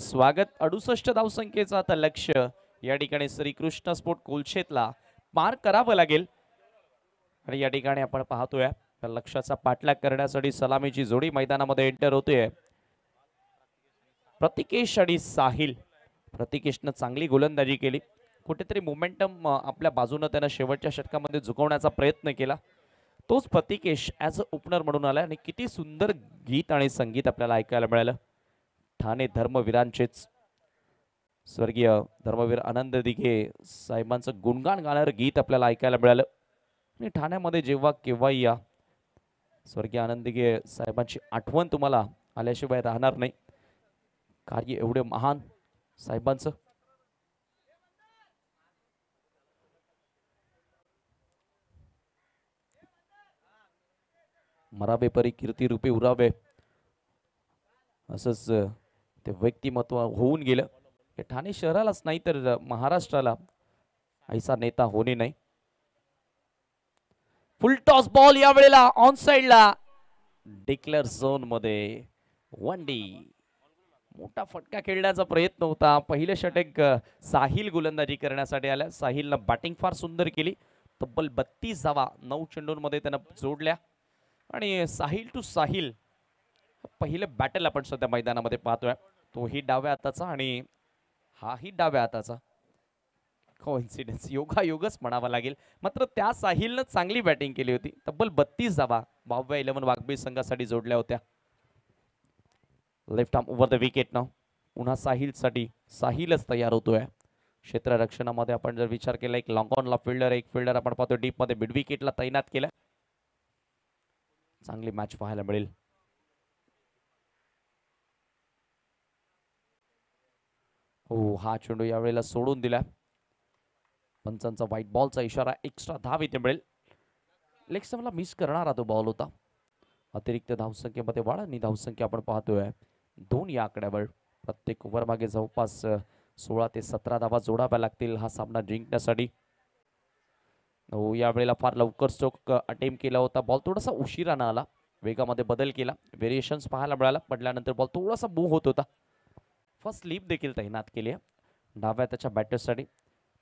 स्वागत. 68 धावसंख्येचं आता लक्ष्य या ठिकाणी श्रीकृष्ण स्पोर्ट कोलशेतला पार करावं लागेल आणि या ठिकाणी आपण पाहतोय लक्ष्याचा पाठलाग करण्यासाठी सलामीची जोडी मैदानामध्ये एंटर होते. प्रतिकेश आणि साहिल. प्रतिकेशनं चांगली गोलंदाजी केली, कुठेतरी मोमेंटम आपल्या बाजूने त्यानं शेवटच्या षटकामध्ये झुकवण्याचा प्रयत्न केला. तोच प्रतिकेश ॲज अ ओपनर म्हणून आला आणि किती सुंदर गीत आणि संगीत आपल्याला ऐकायला मिळालं. ठाणे धर्मवीरांचेच स्वर्गीय धर्मवीर आनंद दिघे साहेबांचं गुणगान गाणारं गीत आपल्याला ऐकायला मिळालं. आणि ठाण्यामध्ये जेव्हा केव्हाही या स्वर्गीय आनंद दिघे साहेबांची आठवण तुम्हाला आल्याशिवाय राहणार नाही. कार्य एवढे महान साहेबांचं. मरावे परी कीर्ती रूपी उरावे असंच ते व्यक्तिमत्व होऊन गेलं. हे ठाणे शहरालाच नाही तर महाराष्ट्राला ऐसा नेता होणे नाही. फुल टॉस बॉल या वेळेला ऑन साइडला डिक्लेअर झोन मध्ये 1D. मोठा फटका खेळण्याचा प्रयत्न होता. पहिले षटक साहिल गोलंदाजी करण्यासाठी आल्या. साहिलनं बॅटिंग फार सुंदर केली. तब्बल 32 धावा 9 चेंडूंमध्ये त्यानं जोडल्या आणि साहिल टू साहिल पहिले बॅटल आपण सध्या मैदानामध्ये पाहतोय. तोही डाव्या हाताचा आणि हाही डाव्या हाताचा. कोइन्सिडन्स योगायोगच म्हणावा लागेल. मात्र त्या साहिलनं चांगली बॅटिंग केली होती. तब्बल 32 धावा 22 11 वाघबीज संघासाठी जोडल्या होत्या. Left arm over the wicket नाव. पुन्हा साहिलसाठी साहिलच तयार होतोय. क्षेत्ररक्षणामध्ये आपण जर विचार केला एक लॉंग ऑनला फिल्डर, एक फिल्डर आपण पाहतो डीप मध्ये मिड विकेटला तैनात केला. चांगली मॅच पाहायला मिळेल. हो, हा चेंडू यावेळेला सोडून दिला. पंचांचा व्हाईट बॉलचा इशारा. एक्स्ट्रा धाव इथे मिळेल. लेग स्टंपला मिस करणारा तो बॉल होता. अतिरिक्त धावसंख्येमध्ये वाढ आणि धावसंख्या आपण पाहतोय 2 या आकड्यावर. प्रत्येक ओव्हर मागे जवळपास 16 ते 17 धावा जोडाव्या लागतील हा सामना जिंकण्यासाठी. हो, यावेळेला फार लवकर स्ट्रोक अटेम्प्ट केला होता. बॉल थोडासा उशिरानं आला. वेगामध्ये बदल केला. व्हेरिएशन्स पाहायला मिळाला. पडल्यानंतर बॉल थोडासा मूव्ह होत होता. फर्स्ट स्लिप देखील तैनात केली आहे डाव्या त्याच्या बॅटर्ससाठी.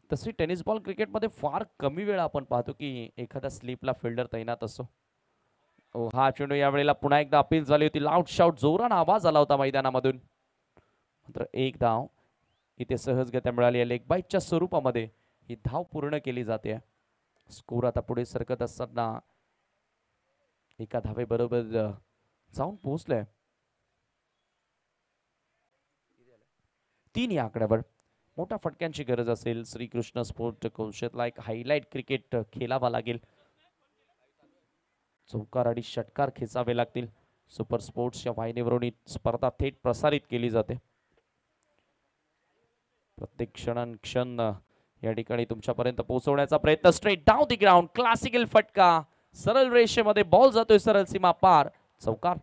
तशी टेनिस बॉल क्रिकेटमध्ये फार कमी वेळा आपण पाहतो की एखाद्या स्लिपला फिल्डर तैनात असतो. हा चेंडू यावेळेला पुन्हा एकदा अपील झाली होती. लाऊड शाऊट जोरानं आवाज आला होता मैदानामधून. मात्र एक धाव इथे सहजगत्या मिळाली आहे. लेग बाईटच्या स्वरूपामध्ये ही धाव पूर्ण केली जाते. स्कोर आता पुढे सरकत असताना एका धावेबरोबर जाऊन पोहोचलाय 3 या आकड्यावर. मोठ्या फटक्यांची गरज असेल श्रीकृष्ण स्पोर्ट कोलशेतला एक हायलाइट क्रिकेट खेळावा लागेल. चौकार आणि षटकार खेचावे लागतील. सुपर स्पोर्ट्सच्या वाहिनीवरून ही स्पर्धा थेट प्रसारित केली जाते. प्रत्येक क्षण या ठिकाणी तुमच्यापर्यंत पोहोचवण्याचा प्रयत्न. Straight down the ground. Classical फटका. सरळ रेषेमध्ये बॉल जातोय सरळ सीमा पार. चौकार.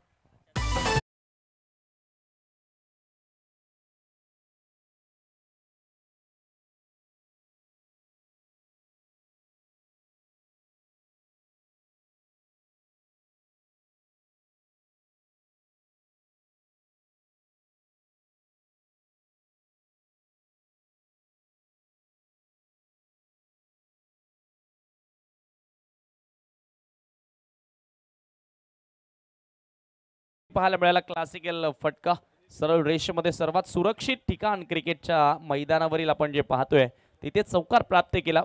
पाहायला मिळाला क्लासिकल फटका. सरळ रेषेमध्ये सर्वात सुरक्षित ठिकाण क्रिकेटच्या मैदानावरील आपण जे पाहतोय तिथे चौकार प्राप्त केला.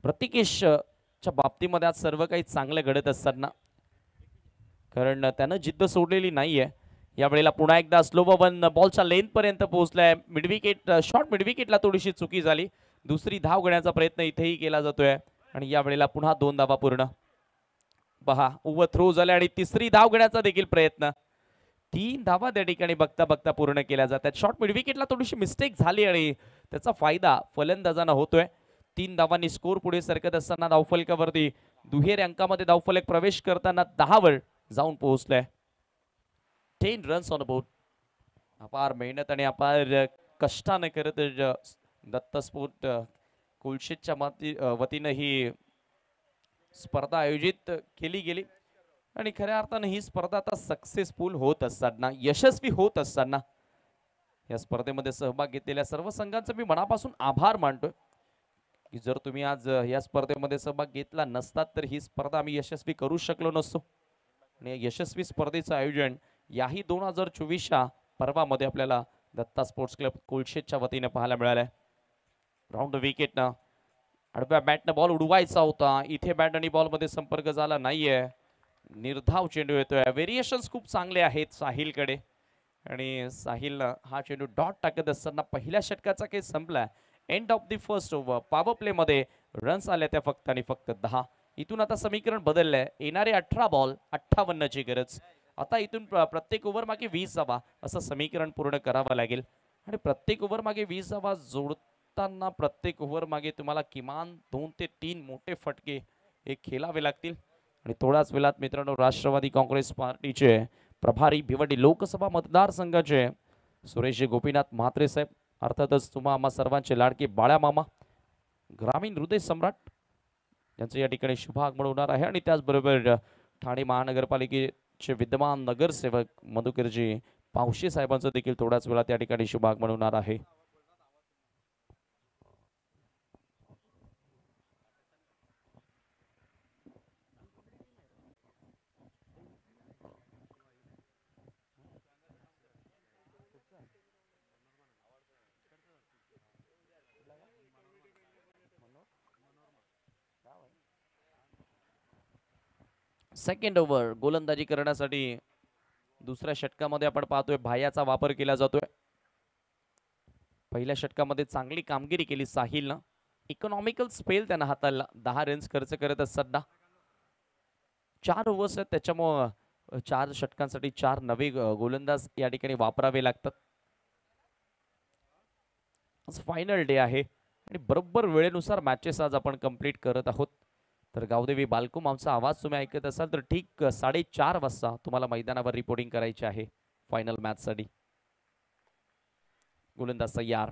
प्रतिकेशच्या बाबतीमध्ये आज सर्व काही चांगलं घडत असताना कारण त्यानं जिद्द सोडलेली नाहीये. यावेळेला पुन्हा एकदा स्लो वन बॉलच्या लेंथ पर्यंत पोहोचलाय. मिडविकेट शॉर्ट मिडविकेटला थोडीशी चुकी झाली. दुसरी धाव घेण्याचा प्रयत्न इथेही केला जातोय आणि यावेळेला पुन्हा 2 धावा पूर्ण. पहा ओव्हर थ्रो झाले आणि तिसरी धाव घेण्याचा देखील प्रयत्न. 3 धावा त्या ठिकाणी बघता बघता पूर्ण केल्या जातात. शॉर्ट मिडविकेटला थोडीशी मिस्टेक झाली आणि त्याचा फायदा फलंदाजांना होतोय. 3 धावांनी स्कोर पुढे सरकत असताना धावफलकावरती दुहेरी अंकामध्ये धावफलक प्रवेश करताना 10 वर जाऊन पोहोचलाय. 10 रन्स ऑन बोर्ड. अपार मेहनत आणि अपार कष्टाने करत दत्त स्पोर्ट कोलशेतच्या वतीनं ही स्पर्धा आयोजित केली गेली आणि खऱ्या अर्थानं ही स्पर्धा आता सक्सेसफुल होत असताना यशस्वी होत असताना या स्पर्धेमध्ये सहभाग घेतलेल्या सर्व संघांचे मी मनापासून आभार मानतोय की जर तुम्ही आज या स्पर्धेमध्ये सहभाग घेतला नसतात तर ही स्पर्धा आम्ही यशस्वी करू शकलो नसतो आणि यशस्वी स्पर्धेचं आयोजन याही 2024च्या पर्वामध्ये आपल्याला दत्ता स्पोर्ट्स क्लब कोलशेतच्या वतीने पाहायला मिळालंय. राऊंड विकेटनं आडव्या बॅटनं बॉल उडवायचा होता, इथे बॅट आणि बॉल मध्ये संपर्क झाला नाहीये. निर्धाव चेंडू येतोय. व्हेरिएशन्स खूप चांगले आहेत साहिलकडे आणि साहिल हा चेंडू डॉट टाकत असताना पहिल्या षटकाचा खेळ संपलाय. End of the first over. Power play मध्ये रन्स आल्या त्या फक्त आणि फक्त 10. इथून आता समीकरण बदललंय. येणारे 18 बॉल 58 ची गरज. आता इथून प्रत्येक ओव्हर मागे 20 धावा असं समीकरण पूर्ण करावं लागेल आणि प्रत्येक ओव्हर मागे 20 धावा जोडताना प्रत्येक ओव्हर मागे तुम्हाला किमान 2 ते 3 मोठे फटके हे खेळावे लागतील. आणि थोड्याच वेळात मित्रांनो राष्ट्रवादी काँग्रेस पार्टीचे प्रभारी भिवंडी लोकसभा मतदारसंघाचे सुरेश गोपीनाथ म्हात्रे साहेब, अर्थातच तुम्हा आम्हा सर्वांचे लाडके बाळा मामा, ग्रामीण हृदय सम्राट यांचं या ठिकाणी शुभागमन होणार आहे. आणि त्याचबरोबर ठाणे महानगरपालिकेचे विद्यमान नगरसेवक मधुकरजी पावशे साहेबांचं देखील थोड्याच वेळात या ठिकाणी शुभागमन होणार आहे. सेकंड ओव्हर गोलंदाजी करण्यासाठी दुसऱ्या षटकामध्ये आपण पाहतोय भायाचा वापर केला जातोय. पहिल्या षटकामध्ये चांगली कामगिरी केली साहिलनं. इकॉनॉमिकल स्पेल त्यानं हाताळला. 10 रन्स खर्च करत असताना 4 ओव्हर्स आहेत त्याच्यामुळं 4 षटकांसाठी 4 नवे गोलंदाज या ठिकाणी वापरावे लागतात. फायनल डे आहे आणि बरोबर वेळेनुसार मॅचेस आज आपण कंप्लीट करत आहोत. तर गावदेवी बालकुम आमचा आवाज तुम्ही ऐकत असाल तर ठीक 4:30 वाजता तुम्हाला मैदानावर रिपोर्टिंग करायची आहे फायनल मॅच साठी. गोलंदाज तयार.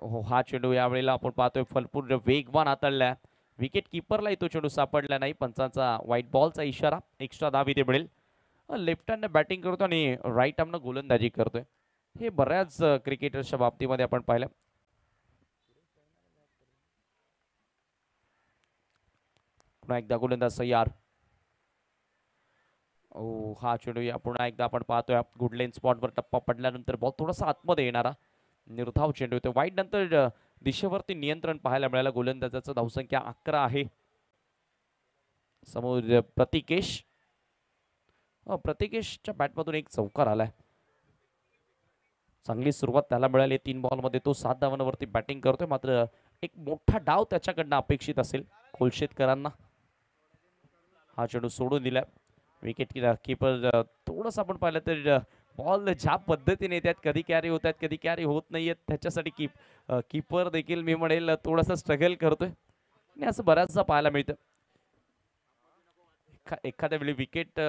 हो, हा चेंडू यावेळेला आपण पाहतोय फलपूर वेगवान हाताळलाय. विकेट किपरला तो चेंडू सापडला नाही. पंचांचा व्हाईट बॉलचा इशारा. एक्स्ट्रा धाव इथे मिळेल. लेफ्ट हँडने बॅटिंग करतो आणि राईट हँडनं गोलंदाजी करतोय. हे बऱ्याच क्रिकेटर्सच्या बाबतीमध्ये आपण पाहिलं. पुन्हा एकदा गोलंदाज तयार. ओ, हा चेंडू या पुन्हा एकदा आपण पाहतोय गुड लेन स्पॉटवर टप्पा पडल्यानंतर बॉल थोडासा आतमध्ये येणारा निर्धाव चेंडू येतो. वाईड नंतर दिशेवरती नियंत्रण पाहायला मिळालं. गोलंदाजाचं धावसंख्या 11 आहे. समोर प्रतिकेश. प्रतिकेशच्या बॅटमधून एक चौकार आलाय. चांगली सुरुवात त्याला मिळाली. 3 बॉलमध्ये तो 7 धावांवरती बॅटिंग करतोय. मात्र एक मोठा डाव त्याच्याकडनं अपेक्षित असेल कोलशेतकरांना. हा चेंडू सोडून दिलाय. विकेट कीपर थोडंसं आपण पाहिलं तर बॉल ज्या पद्धतीने येतात कधी कॅरी होतात कधी कॅरी होत नाहीयेत त्याच्यासाठी कीपर देखील मी म्हणेल थोडासा स्ट्रगल करतोय आणि असं बऱ्याचदा पाहायला मिळतं. एखाद्या वेळी विकेट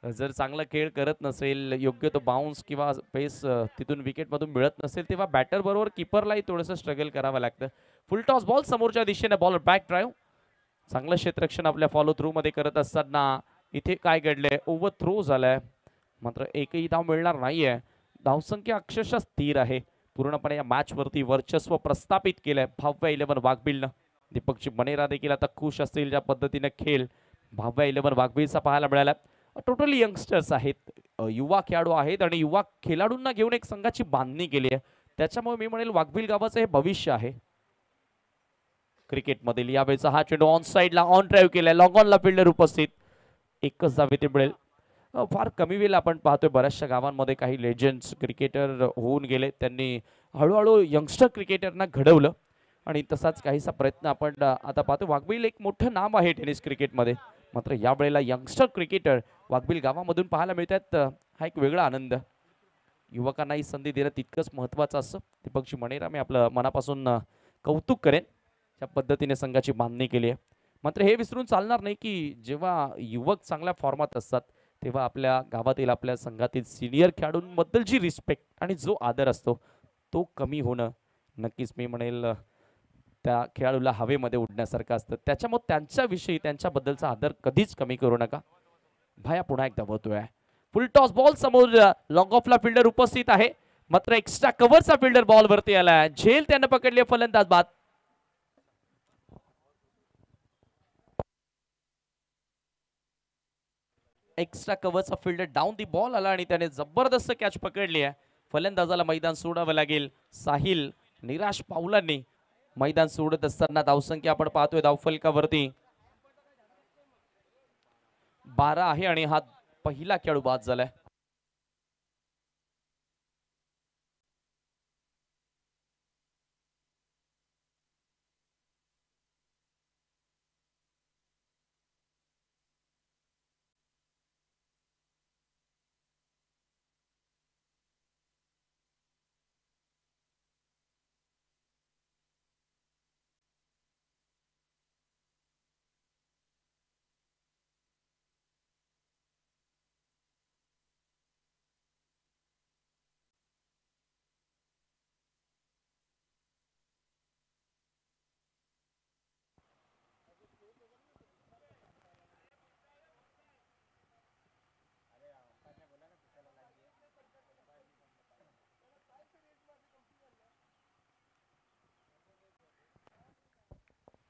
जर चांगला खेळ करत नसेल, योग्य तो बाउन्स किंवा पेस तिथून विकेटमधून मिळत नसेल तेव्हा बॅटर बरोबर कीपरलाही थोडंसं स्ट्रगल करावं लागतं. फुल टॉस बॉल समोरच्या दिशेने बॉल बॅक ड्राईव्ह. चांगलं क्षेत्ररक्षण आपल्या फॉलो थ्रू मध्ये करत असताना इथे काय घडलंय, ओव्हर थ्रो झालाय. मात्र एकही धाव मिळणार नाहीये. धावसंख्या अक्षरशः स्थिर आहे. पूर्णपणे या मॅच वरती वर्चस्व प्रस्थापित केलंय भव्य 11 वाघबिलनं. दीपकची बनेरा देखील आता खुश असतील ज्या पद्धतीने खेळ भव्य 11 वाघबिलचा पाहायला मिळाला. टोटली यंगस्टर्स आहेत, युवा खेळाडू आहेत आणि युवा खेळाडूंना घेऊन एक संघाची बांधणी केली आहे. त्याच्यामुळे मी म्हणेल वाघबिल गावाचं हे भविष्य आहे क्रिकेटमधील. यावेळेचा हा चेंडू ऑन साइडला ऑन ड्राईव्ह केलाय. लॉंग ऑनला फिल्डर उपस्थित. एकच धाव इथे मिळेल. फार कमी वेळ आपण पाहतोय बऱ्याचशा गावांमध्ये काही लेजेंड्स क्रिकेटर होऊन गेले. त्यांनी हळूहळू यंगस्टर क्रिकेटरना घडवलं आणि तसाच काहीसा प्रयत्न आपण आता पाहतो. वाघबिल एक मोठं नाम आहे टेनिस क्रिकेटमध्ये. मात्र यावेळेला यंगस्टर क्रिकेटर वाघबिल गावामधून पाहायला मिळतात. हा एक वेगळा आनंद. युवकांना ही संधी देणं तितकंच महत्त्वाचं असतं. दीपकची मनेरा मी आपलं मनापासून कौतुक करेन ज्या पद्धतीने संघाची बांधणी केली आहे. मात्र हे विसरून चालणार नाही की जेव्हा युवक चांगल्या फॉर्मात असतात तेव्हा आपल्या गावातील आपल्या संघातील सिनियर खेळाडूंबद्दल जी रिस्पेक्ट आणि जो आदर असतो तो कमी होणं नक्कीच मी म्हणेल त्या खेळाडूला हवेमध्ये उडण्यासारखं असतं. त्याच्यामुळे त्यांच्याविषयी त्यांच्याबद्दलचा आदर कधीच कमी करू नका. भाया पुन्हा एकदा बघतोय. फुल टॉस बॉल समोर लॉंग ऑफला फिल्डर उपस्थित आहे. मात्र एक्स्ट्रा कव्हरचा फिल्डर बॉल वरती आलाय. झेल त्यानं पकडली फलंदाज बाद. एक्स्ट्रा कव्हरचा फिल्डर डाऊन दी बॉल आला आणि त्याने जबरदस्त कॅच पकडली आहे. फलंदाजाला मैदान सोडावं लागेल. साहिल निराश पावलांनी मैदान सोडत असताना धावसंख्या आपण पाहतोय धावफलकावरती 12 आहे आणि हा पहिला खेळाडू बाद झालाय.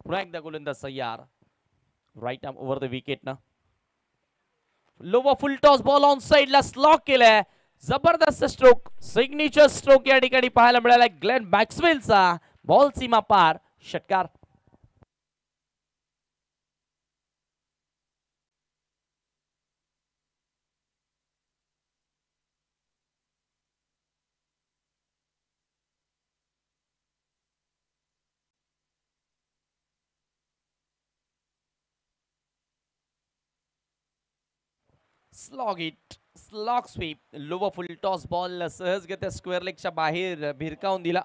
पुन्हा एकदा गोलंदाज Sayyar. Right arm over the wicket ना. Lower full toss ball on साइडला स्लॉक केलाय. जबरदस्त स्ट्रोक, सिग्नेचर स्ट्रोक या ठिकाणी पाहायला मिळाला ग्लेन मॅक्सवेलचा. बॉल सीमा पार, षटकार. Slog it, slog sweep. Lower full toss ball सहजगत्या स्क्वेअर लेगच्या बाहेर भिरकावून दिला.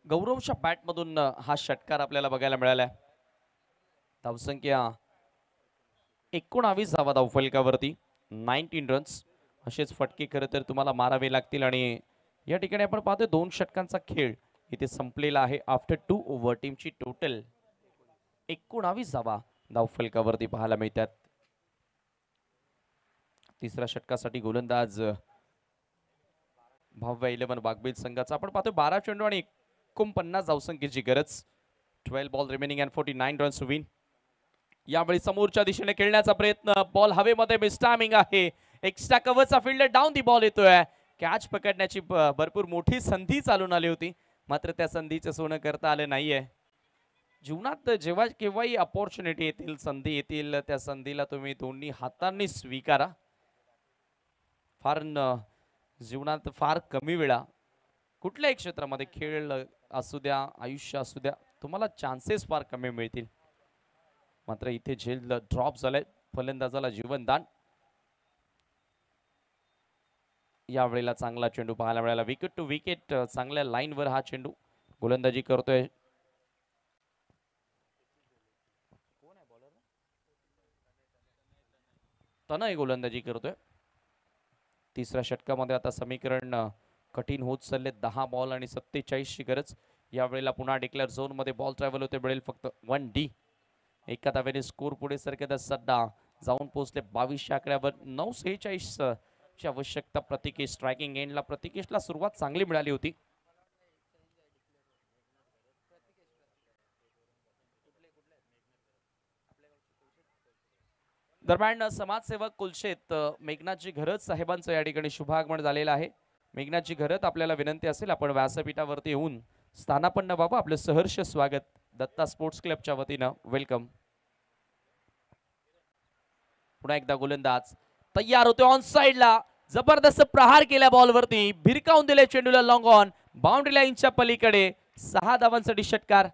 गौरवच्या बॅट मधून हा षटकार आपल्याला बघायला मिळालाय. धावसंख्या 19 धावा धावफलकावरती, 19 रन्स. असेच फटके खरं तर तुम्हाला मारावे लागतील आणि या ठिकाणी आपण पाहतोय 2 षटकांचा खेळ इथे संपलेला आहे. आफ्टर 2 ओव्हर टीमची टोटल 19 धावा धावफलकावरती पाहायला मिळतात. तिसऱ्या षटकासाठी गोलंदाज भव्य 11 वाघबीज संघाचा. आपण पाहतोय 12 चेंडू आणि 49 धावसंख्येची गरज. 12 ball remaining and 49 runs to win. यावेळी समोरच्या दिशेने खेळण्याचा प्रयत्न. बॉल हवेमध्ये मिस्टायमिंग आहे. एक्स्ट्रा कव्हरचा फिल्डर डाऊन दी बॉल येतोय. कॅच पकडण्याची भरपूर मोठी संधी चालून आली होती, मात्र त्या संधीचं सोनं करता आलं नाहीये. जीवनात जेव्हा केव्हाही अपॉर्च्युनिटी येतील, संधी येतील, त्या संधीला तुम्ही दोन्ही हातांनी स्वीकारा. फार जीवनात फार कमी वेळा कुठल्याही क्षेत्रामध्ये, खेळ असू द्या, आयुष्य असू द्या, तुम्हाला चान्सेस फार कमी मिळतील. मात्र इथे झेल ड्रॉप झालाय. फलंदाजाला जीवनदान. यावेळेला चांगला चेंडू पाहायला मिळाला. विकेट टू विकेट, चांगल्या लाईनवर हा चेंडू गोलंदाजी करतोय. तनय गोलंदाजी करतोय. तिसऱ्या षटकामध्ये आता समीकरण कठीण होत चालले. 10 बॉल आणि 47 ची गरज. यावेळेला पुन्हा डिक्लेअर झोन मध्ये बॉल ट्रॅव्हल होते. मिळेल फक्त 1 डी. एका धावेने स्कोर पुढे सरकत सध्या जाऊन पोहोचले 22 आकड्यावर. 9:46 ची आवश्यकता प्रतिकेश. स्ट्रायकिंग एंडला प्रतिकेशला सुरुवात चांगली मिळाली होती. दरम्यान समाजसेवक कुलशेत मेघनाथजी घरत साहेबांचं या ठिकाणी शुभागमन झालेलं आहे. मेघनाथजी घरत, आपल्याला विनंती असेल आपण व्यासपीठावरती येऊन स्थानापन्न व्हावं. आपलं सहर्ष स्वागत दत्ता स्पोर्ट्स क्लबच्या वतीनं. वेलकम. पुन्हा एकदा गोलंदाज तयार होते ऑन साइडला. जबरदस्त प्रहार केल्या बॉलवरती, भिरकावून दिले चेंडूला लॉंग ऑन. बाउंड्री लाईनच्या पलीकडे 6 धावांसाठी षटकार.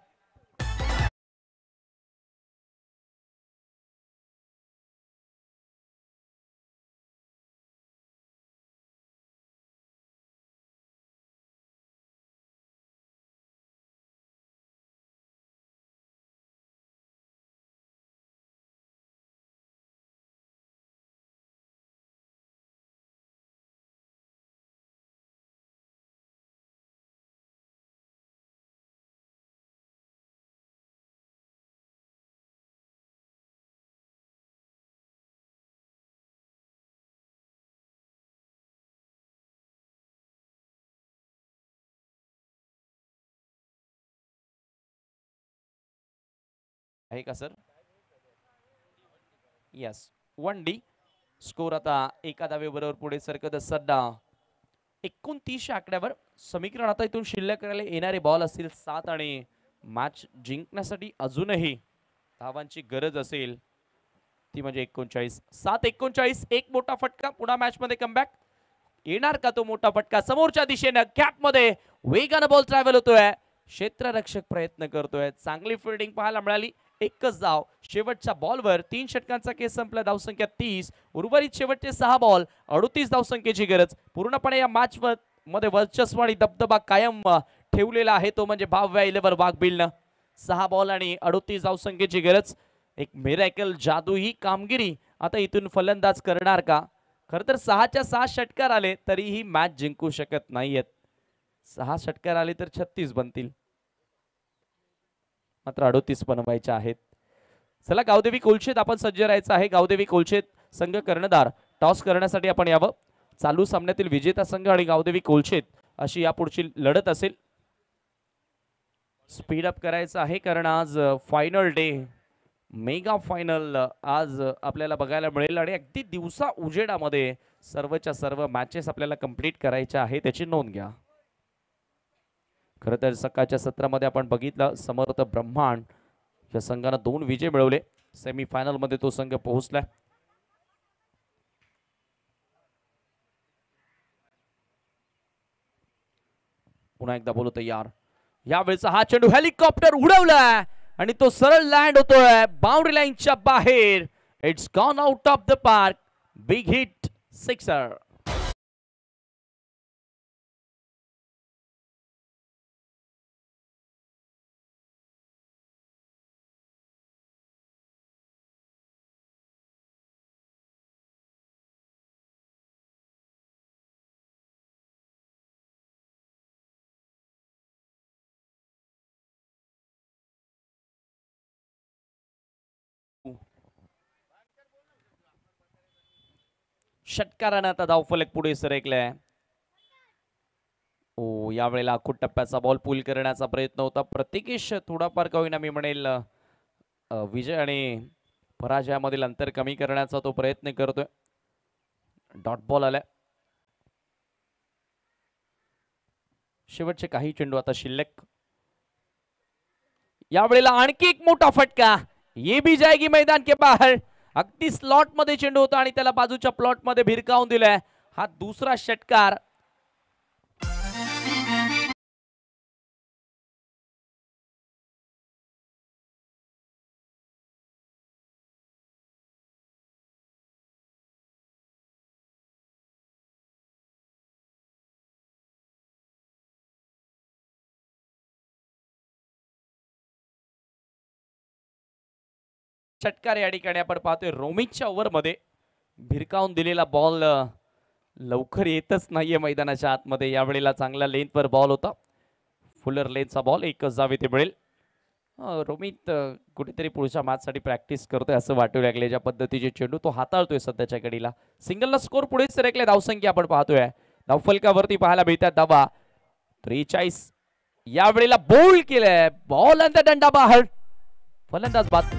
आहे का सर? यस, 1D स्कोर आता एका धावेबरोबर पुढे सरकत असताना 29 आकड्यावर समीकरण आता इथून शिल्लक करायला येणारे बॉल असतील 7 आणि मॅच जिंकण्यासाठी अजूनही धावांची गरज असेल ती म्हणजे 39. 7-39, एक मोठा फटका. पुन्हा मॅच मध्ये कमबॅक येणार का तो मोठा फटका? समोरच्या दिशेने गॅप मध्ये वेगानं बॉल ट्रॅव्हल होतोय. क्षेत्ररक्षक प्रयत्न करतोय. चांगली फिल्डिंग पाहायला मिळाली. एकच धाव शेवटच्या बॉलवर. 3 षटकांचा केस संपला. धावसंख्या 30. उर्वरित शेवटचे 6 बॉल 38 धावसंख्येची गरज. पूर्णपणे या मॅच मध्ये वर्चस्व आणि दबदबा कायम ठेवलेला आहे तो म्हणजे भाव्या 11 वाघबिलनं. 6 बॉल आणि 38 धावसंख्येची गरज. एक मिरॅकल जादू ही कामगिरी आता इथून फलंदाज करणार का? खर तर 6च्या 6 षटकार आले तरीही मॅच जिंकू शकत नाहीयेत. 6 षटकार आले तर 36 बनतील, मात्र 38 बनवायचे आहेत. चला गावदेवी कोलशेत आपण सज्ज राहायचं आहे. गावदेवी कोलशेत संघ कर्णधार टॉस करण्यासाठी आपण यावं. चालू सामन्यातील विजेता संघ आणि गावदेवी कोलशेत अशी यापुढची लढत असेल. स्पीड अप करायचं आहे कारण आज फायनल डे, मेगा फायनल आज आपल्याला बघायला मिळेल आणि अगदी दिवसा उजेडामध्ये सर्वच्या सर्व मॅचेस आपल्याला कंप्लीट करायच्या आहे, त्याची नोंद घ्या. खरं तर सकाळच्या सत्रामध्ये आपण बघितलं समर्थ ब्रह्मांड या संघाने 2 विजय मिळवले. सेमीफायनल मध्ये तो संघ पोहोचलाय. पुन्हा एकदा बोलू तयार. यावेळेचा हा चेंडू हेलिकॉप्टर उडवलाय आणि तो सरळ लँड होतोय बाउंड्री लाईनच्या बाहेर. It's gone out of the park. Big hit, sixer. षटकारानं आता धावफलक पुढे सरकलाय. ओ यावेळेला आखूड टप्प्याचा बॉल पूल करण्याचा प्रयत्न होता. प्रत्येकेश थोडाफार का होईना मी म्हणेल विजय आणि पराजयामधील अंतर कमी करण्याचा तो प्रयत्न करतोय. डॉट बॉल आलाय. शेवटचे काही चेंडू आता शिल्लक. यावेळेला आणखी एक मोठा फटका. ये भी जाएगी मैदान के बाहर. अगदी स्लॉट मध्ये चेंडू होता आणि त्याला बाजूच्या प्लॉट मध्ये भिरकावून दिलाय. हा दुसरा षटकार. षटकार या ठिकाणी आपण पाहतोय. रोमितच्या ओव्हर मध्ये भिरकावून दिलेला बॉल लवकर येतच नाहीये मैदानाच्या आतमध्ये. यावेळेला चांगला लेंथवर बॉल होता. फुलर लेनचा बॉल. एकच जावे ते मिळेल. रोमित कुठेतरी पुढच्या मॅचसाठी प्रॅक्टिस करतोय असं वाटू लागले. ज्या पद्धतीचे चेंडू तो हाताळतोय सध्याच्या घडीला. सिंगलला स्कोर पुढे सरकले. धावसंख्या आपण पाहतोय. धावफलकावरती पाहायला मिळतात धावा 43. यावेळेला बोल्ड केलंय बॉल आणि दंडा बाहेर. फलंदाज बाद.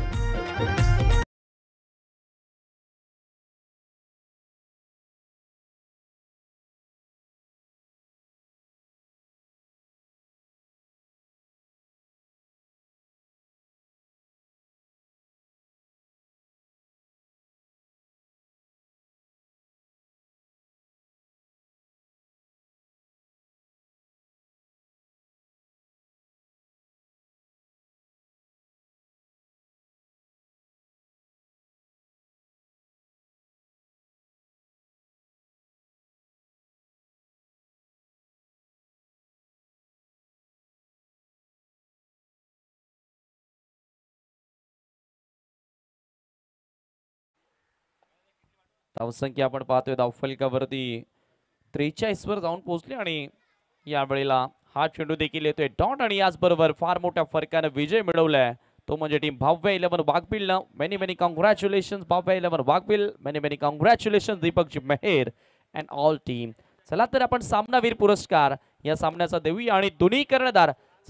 धावसंख्या आपण पाहतोय धावफलकावरती 43 वर जाऊन पोहोचले आणि यावेळेला हा चेंडू देखील येतोय डॉट आणि याचबरोबर फार मोठ्या फरकाने विजय मिळवलाय तो म्हणजे टीम भाव्या 11 वाघबिलनं. Many many congratulation Bhavya 11 Waghbil. Many many congratulation Deepakji Mehar and all team. चला तर आपण सामनावीर पुरस्कार या सामन्याचा देऊया आणि दोन्ही कर्णधार